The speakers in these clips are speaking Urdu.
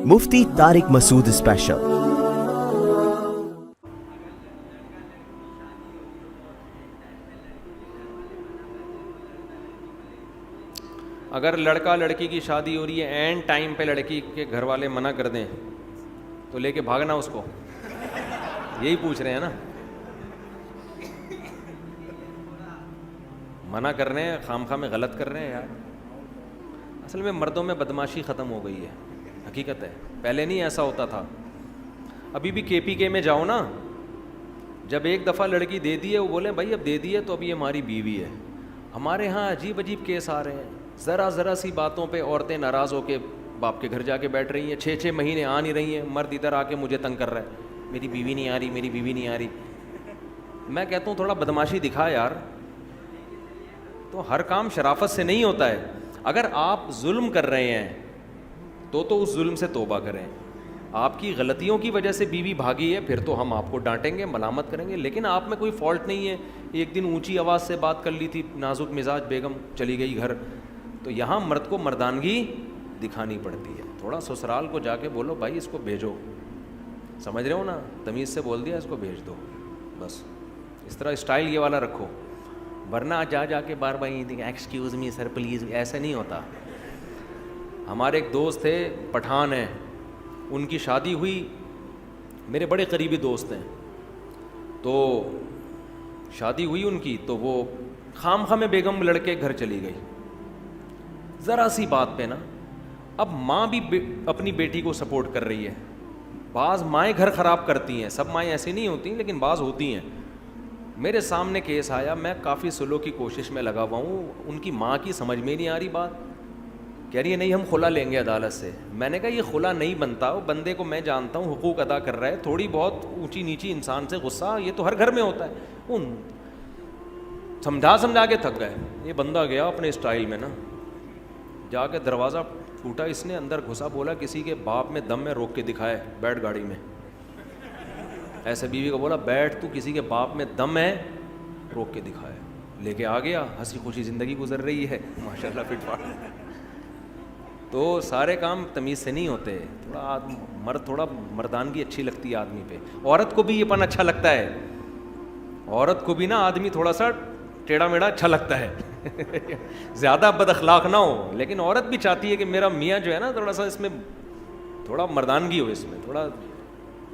مفتی طارق مسعود اسپیشل۔ اگر لڑکا لڑکی کی شادی ہو رہی ہے، اینڈ ٹائم پہ لڑکی کے گھر والے منع کر دیں تو لے کے بھاگنا اس کو، یہی پوچھ رہے ہیں نا؟ منع کر رہے ہیں، خام خواہ میں غلط کر رہے ہیں یار۔ اصل میں مردوں میں بدماشی ختم ہو گئی ہے، حقیقت ہے، پہلے نہیں ایسا ہوتا تھا۔ ابھی بھی کے پی کے میں جاؤ نا، جب ایک دفعہ لڑکی دے دی ہے وہ بولیں بھائی اب دے دی ہے تو اب یہ ہماری بیوی ہے۔ ہمارے ہاں عجیب عجیب کیس آ رہے ہیں، ذرا سی باتوں پہ عورتیں ناراض ہو کے باپ کے گھر جا کے بیٹھ رہی ہیں، 6 مہینے آ نہیں رہی ہیں، مرد ادھر آ کے مجھے تنگ کر رہا ہے، میری بیوی نہیں آ رہی، میری بیوی نہیں آ رہی۔ میں کہتا ہوں تھوڑا بدماشی دکھا یار، تو ہر کام شرافت سے نہیں ہوتا ہے۔ اگر آپ ظلم کر رہے ہیں تو اس ظلم سے توبہ کریں۔ آپ کی غلطیوں کی وجہ سے بیوی بھاگی ہے، پھر تو ہم آپ کو ڈانٹیں گے، ملامت کریں گے، لیکن آپ میں کوئی فالٹ نہیں ہے۔ ایک دن اونچی آواز سے بات کر لی تھی، نازک مزاج بیگم چلی گئی گھر، تو یہاں مرد کو مردانگی دکھانی پڑتی ہے۔ تھوڑا سسرال کو جا کے بولو بھائی اس کو بھیجو، سمجھ رہے ہو نا، تمیز سے بول دیا اس کو بھیج دو، بس اس طرح اسٹائل یہ والا رکھو، ورنہ جا کے بار ایکسکیوز می سر پلیز، ایسا نہیں ہوتا۔ ہمارے ایک دوست تھے پٹھان ہیں، ان کی شادی ہوئی، میرے بڑے قریبی دوست ہیں، تو شادی ہوئی ان کی، تو وہ خام خواہ میں بیگم لڑکے گھر چلی گئی، ذرا سی بات پہ نا۔ اب ماں بھی اپنی بیٹی کو سپورٹ کر رہی ہے، بعض مائیں گھر خراب کرتی ہیں، سب مائیں ایسی نہیں ہوتی لیکن بعض ہوتی ہیں۔ میرے سامنے کیس آیا، میں کافی سلو کی کوشش میں لگا ہوا ہوں، ان کی ماں کی سمجھ میں نہیں آ رہی بات، کہہ رہی ہے نہیں ہم خلا لیں گے عدالت سے۔ میں نے کہا یہ خلا نہیں بنتا، وہ بندے کو میں جانتا ہوں حقوق ادا کر رہا ہے، تھوڑی بہت اونچی نیچی انسان سے غصہ یہ تو ہر گھر میں ہوتا ہے۔ ان سمجھا کے تھک گئے، یہ بندہ گیا اپنے اسٹائل میں نا، جا کے دروازہ ٹوٹا، اس نے اندر گھسا، بولا کسی کے باپ میں دم میں روک کے دکھائے، بیٹھ گاڑی میں، ایسے بیوی کو بولا بیٹھ، تو کسی کے باپ میں دم ہے روک کے دکھائے، لے کے آ گیا، ہنسی خوشی زندگی گزر رہی ہے ماشاءاللہ فٹ فاٹ۔ تو سارے کام تمیز سے نہیں ہوتے، تھوڑا مردانگی اچھی لگتی ہے آدمی پہ۔ عورت کو بھی یہ پن اچھا لگتا ہے، عورت کو بھی نا آدمی تھوڑا سا ٹیڑھا میڑھا اچھا لگتا ہے زیادہ بد اخلاق نہ ہو، لیکن عورت بھی چاہتی ہے کہ میرا میاں جو ہے نا تھوڑا سا اس میں تھوڑا مردانگی ہو، اس میں تھوڑا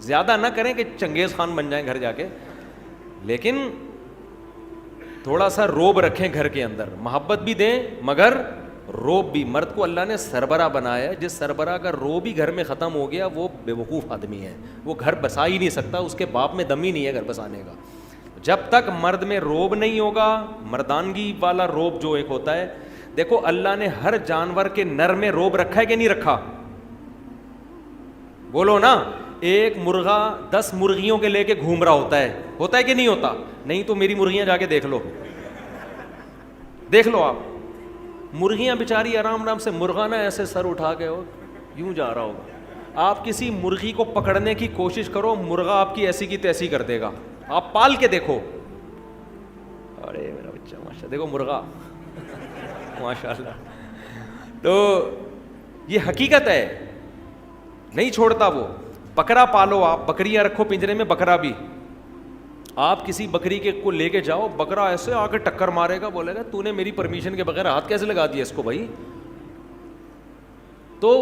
زیادہ نہ کریں کہ چنگیز خان بن جائیں گھر جا کے، لیکن تھوڑا سا روب رکھیں گھر کے اندر، محبت بھی دیں مگر روب بھی۔ مرد کو اللہ نے سربراہ بنایا ہے، جس سربراہ کا روب ہی گھر میں ختم ہو گیا وہ بے وقوف آدمی ہے، وہ گھر بسا ہی نہیں سکتا، اس کے باپ میں دم ہی نہیں ہے گھر بسانے کا۔ جب تک مرد میں روب نہیں ہوگا، مردانگی والا روب جو ایک ہوتا ہے، دیکھو اللہ نے ہر جانور کے نر میں روب رکھا ہے کہ نہیں رکھا؟ بولو نا، ایک مرغا 10 مرغیوں کے لے کے گھوم رہا ہوتا ہے کہ نہیں ہوتا؟ نہیں تو میری مرغیاں جا کے دیکھ لو آپ، مرغیاں بیچاری آرام سے، مرغا نا ایسے سر اٹھا کے یوں جا رہا ہوگا، آپ کسی مرغی کو پکڑنے کی کوشش کرو، مرغا آپ کی ایسی کی تیسی کر دے گا، آپ پال کے دیکھو، ارے میرا بچہ ماشاء دیکھو مرغا ماشاءاللہ۔ تو یہ حقیقت ہے، نہیں چھوڑتا وہ۔ بکرا پالو، آپ بکریاں رکھو پنجرے میں، بکرا بھی، آپ کسی بکری کے کو لے کے جاؤ، بکرا ایسے آ کے ٹکر مارے گا، بولے گا تو نے میری پرمیشن کے بغیر ہاتھ کیسے لگا دیا اس کو بھائی؟ تو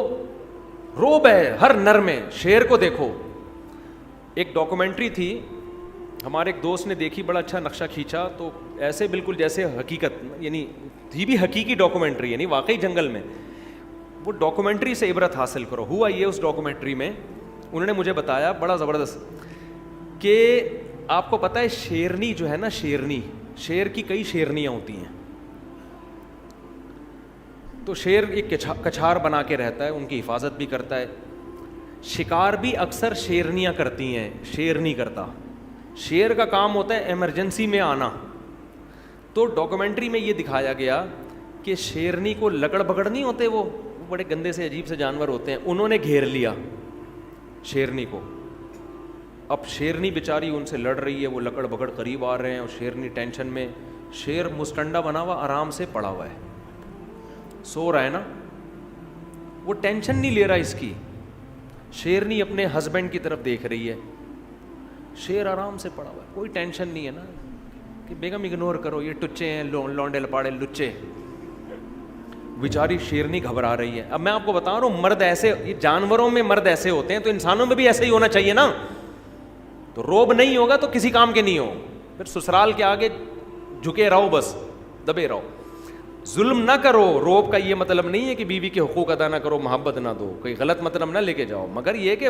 روب ہے ہر نر میں۔ شیر کو دیکھو، ایک ڈاکومنٹری تھی ہمارے ایک دوست نے دیکھی، بڑا اچھا نقشہ کھینچا، تو ایسے بالکل جیسے حقیقت، یعنی تھی بھی حقیقی ڈاکومنٹری، یعنی واقعی جنگل میں۔ وہ ڈاکومنٹری سے عبرت حاصل کرو۔ ہوا یہ اس ڈاکومنٹری میں انہوں نے مجھے بتایا بڑا زبردست، کہ آپ کو پتہ ہے شیرنی جو ہے نا، شیر کی کئی شیرنیاں ہوتی ہیں، تو شیر ایک کچھار بنا کے رہتا ہے، ان کی حفاظت بھی کرتا ہے، شکار بھی اکثر شیرنیاں کرتی ہیں، شیر نہیں کرتا۔ شیر کا کام ہوتا ہے ایمرجنسی میں آنا۔ تو ڈاکومنٹری میں یہ دکھایا گیا کہ شیرنی کو لکڑ بگڑ نہیں ہوتے، وہ بڑے گندے سے عجیب سے جانور ہوتے ہیں، انہوں نے گھیر لیا شیرنی کو۔ اب شیرنی بیچاری ان سے لڑ رہی ہے، وہ لکڑ بگڑ قریب آ رہے ہیں، اور شیرنی ٹینشن میں، شیر مستنڈا بنا ہوا آرام سے پڑا ہوا ہے، سو رہا ہے نا، وہ ٹینشن نہیں لے رہا اس کی، شیرنی اپنے ہسبینڈ کی طرف دیکھ رہی ہے, شیر آرام سے پڑا ہوا ہے, کوئی ٹینشن نہیں ہے نا کہ بیگم اگنور کرو, یہ ٹچے ہیں, لونڈے لپاڑے لچے. بیچاری شیرنی گھبرا رہی ہے. اب میں آپ کو بتا رہا ہوں, مرد ایسے, یہ جانوروں میں مرد ایسے ہوتے ہیں, تو انسانوں میں بھی ایسے ہی ہونا چاہیے نا. تو روب نہیں ہوگا تو کسی کام کے نہیں ہو, پھر سسرال کے آگے جھکے رہو, بس دبے رہو. ظلم نہ کرو. روب کا یہ مطلب نہیں ہے کہ بیوی کے حقوق ادا نہ کرو, محبت نہ دو, کوئی غلط مطلب نہ لے کے جاؤ, مگر یہ کہ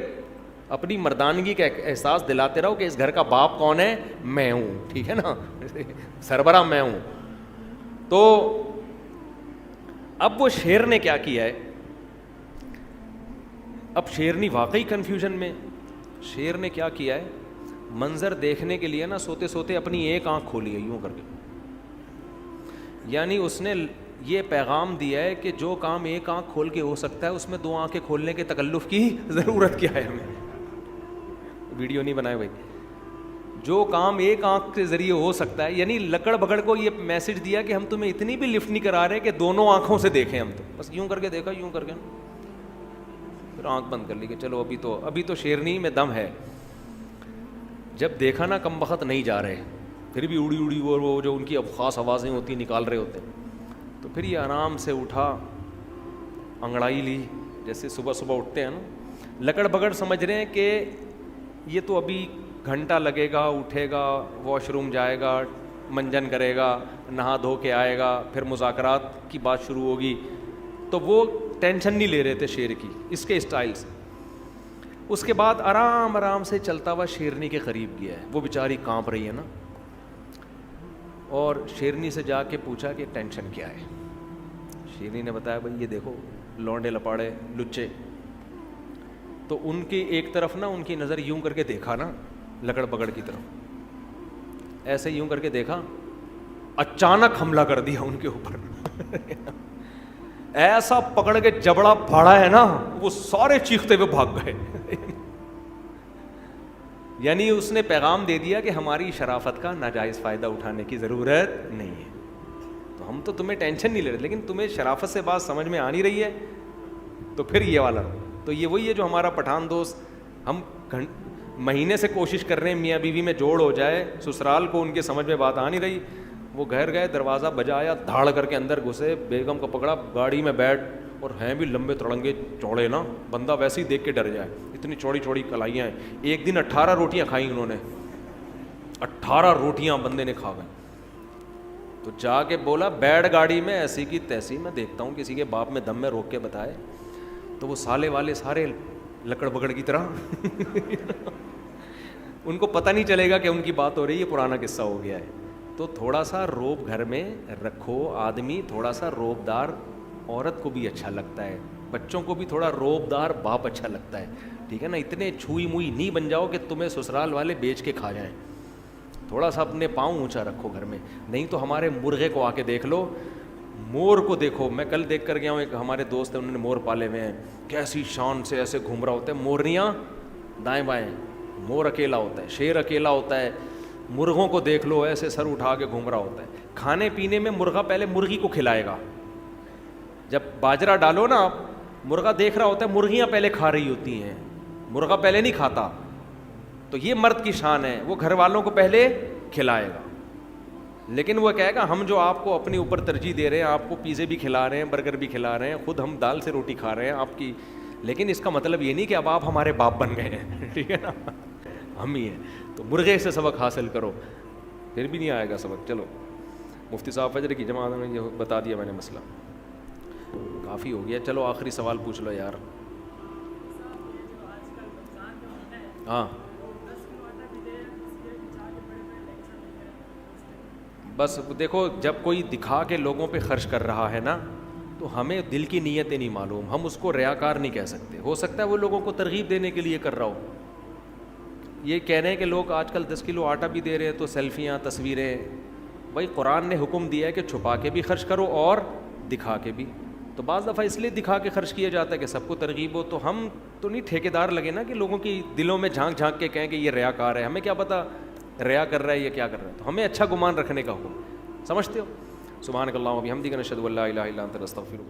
اپنی مردانگی کا احساس دلاتے رہو کہ اس گھر کا باپ کون ہے, میں ہوں, ٹھیک ہے نا, سربراہ میں ہوں. تو اب وہ شیر نے کیا کیا ہے, اب شیرنی واقعی کنفیوژن میں. شیر نے کیا کیا ہے, منظر دیکھنے کے لیے نا سوتے سوتے اپنی ایک آنکھ کھولی ہے یوں کر کے. یعنی اس نے یہ پیغام دیا ہے کہ جو کام ایک آنکھ کھول کے ہو سکتا ہے, اس میں دو آنکھیں کھولنے کے تکلف کی ضرورت کیا ہے ہمیں. ویڈیو نہیں بنائے بھائی. جو کام ایک آنکھ کے ذریعے ہو سکتا ہے, یعنی لکڑ بگڑ کو یہ میسج دیا کہ ہم تمہیں اتنی بھی لفٹ نہیں کرا رہے کہ دونوں آنکھوں سے دیکھیں ہم, تو بس یوں کر کے دیکھا, یوں کر کے پھر آنکھ بند کر لی کہ چلو ابھی تو شیرنی میں دم ہے. جب دیکھا نا کم وقت نہیں جا رہے, پھر بھی اڑی اڑی وہ جو ان کی اب خاص آوازیں ہوتی نکال رہے ہوتے, تو پھر یہ آرام سے اٹھا, انگڑائی لی, جیسے صبح صبح اٹھتے ہیں نا. لکڑ بگڑ سمجھ رہے ہیں کہ یہ تو ابھی گھنٹہ لگے گا, اٹھے گا, واش روم جائے گا, منجن کرے گا, نہا دھو کے آئے گا, پھر مذاکرات کی بات شروع ہوگی. تو وہ ٹینشن نہیں لے رہے تھے شیر کی, اس کے اسٹائل سے. اس کے بعد آرام آرام سے چلتا ہوا شیرنی کے قریب گیا ہے. وہ بیچاری کانپ رہی ہے نا, اور شیرنی سے جا کے پوچھا کہ ٹینشن کیا ہے. شیرنی نے بتایا بھائی یہ دیکھو لونڈے لپاڑے لچے. تو ان کی ایک طرف نا ان کی نظر یوں کر کے دیکھا نا لکڑ پکڑ کی طرف, ایسے یوں کر کے دیکھا, اچانک حملہ کر دیا ان کے اوپر. ایسا پکڑ کے جبڑا پھاڑا ہے نا, وہ سارے چیختے ہوئے بھاگ گئے. یعنی اس نے پیغام دے دیا کہ ہماری شرافت کا ناجائز فائدہ اٹھانے کی ضرورت نہیں ہے. تو ہم تو تمہیں ٹینشن نہیں لے رہے, لیکن تمہیں شرافت سے بات سمجھ میں آ نہیں رہی ہے, تو پھر یہ والا. تو یہ وہی ہے جو ہمارا پٹھان دوست, ہم مہینے سے کوشش کر رہے ہیں میاں بیوی میں جوڑ ہو جائے, سسرال کو ان کے سمجھ میں بات آ نہیں رہی. وہ گھر گئے, دروازہ بجایا, دھاڑ کر کے اندر گھسے, بیگم کو پکڑا, گاڑی میں بیٹھ, اور ہیں بھی لمبے تڑنگے چوڑے نا, بندہ ویسے ہی دیکھ کے ڈر جائے, اتنی چوڑی چوڑی کلائیاں ہیں. ایک دن 18 روٹیاں کھائیں انہوں نے, 18 روٹیاں بندے نے کھا گئے. تو جا کے بولا بیٹھ گاڑی میں, ایسی کی تیسی, میں دیکھتا ہوں کسی کے باپ میں دم میں روک کے بتائے. تو وہ سالے والے سارے لکڑ بگڑ کی طرح ان کو پتہ نہیں چلے گا کہ ان کی بات ہو رہی ہے, پرانا قصہ ہو گیا ہے. تو تھوڑا سا روب گھر میں رکھو. آدمی تھوڑا سا روبدار عورت کو بھی اچھا لگتا ہے, بچوں کو بھی تھوڑا روبدار باپ اچھا لگتا ہے, ٹھیک ہے نا. اتنے چھوئی موئی نہیں بن جاؤ کہ تمہیں سسرال والے بیچ کے کھا جائیں. تھوڑا سا اپنے پاؤں اونچا رکھو گھر میں. نہیں تو ہمارے مرغے کو آ کے دیکھ لو, مور کو دیکھو. میں کل دیکھ کر گیا ہوں, ایک ہمارے دوست ہیں, انہوں نے مور پالے ہوئے ہیں, کیسی شان سے ایسے گھوم رہا ہوتا ہے, مورنیاں دائیں بائیں, مور اکیلا ہوتا ہے, شیر اکیلا ہوتا ہے. مرغوں کو دیکھ لو, ایسے سر اٹھا کے گھوم رہا ہوتا ہے. کھانے پینے میں مرغا پہلے مرغی کو کھلائے گا. جب باجرہ ڈالو نا, مرغا دیکھ رہا ہوتا ہے, مرغیاں پہلے کھا رہی ہوتی ہیں, مرغا پہلے نہیں کھاتا. تو یہ مرد کی شان ہے, وہ گھر والوں کو پہلے کھلائے گا. لیکن وہ کہے گا ہم جو آپ کو اپنے اوپر ترجیح دے رہے ہیں, آپ کو پیزے بھی کھلا رہے ہیں, برگر بھی کھلا رہے ہیں, خود ہم دال سے روٹی کھا رہے ہیں آپ کی, لیکن اس کا مطلب یہ نہیں کہ اب آپ ہمارے باپ بن گئے ہیں, ٹھیک ہے نا, ہم ہی ہیں. تو مرغے سے سبق حاصل کرو, پھر بھی نہیں آئے گا سبق. چلو مفتی صاحب فجر کی جماعت میں یہ بتا دیا میں نے مسئلہ, کافی ہو گیا. چلو آخری سوال پوچھ لو یار. ہاں بس دیکھو, جب کوئی دکھا کے لوگوں پہ خرچ کر رہا ہے نا, تو ہمیں دل کی نیتیں نہیں معلوم, ہم اس کو ریاکار نہیں کہہ سکتے. ہو سکتا ہے وہ لوگوں کو ترغیب دینے کے لیے کر رہا ہو. یہ کہہ رہے ہیں کہ لوگ آج کل 10 کلو آٹا بھی دے رہے ہیں, تو سیلفیاں تصویریں. بھائی قرآن نے حکم دیا ہے کہ چھپا کے بھی خرچ کرو اور دکھا کے بھی. تو بعض دفعہ اس لیے دکھا کے خرچ کیا جاتا ہے کہ سب کو ترغیب ہو. تو ہم تو نہیں ٹھیکیدار لگے نا کہ لوگوں کی دلوں میں جھانک جھانک کے کہیں کہ یہ ریاکار ہے. ہمیں کیا پتہ ریا کر رہا ہے یا کیا کر رہا ہے. تو ہمیں اچھا گمان رکھنے کا حکم, سمجھتے ہو. سبحانک اللہم و بحمدک نشہد ان لا الہ الا انت نستغفرک.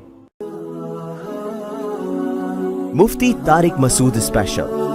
Mufti Tariq Masood Special.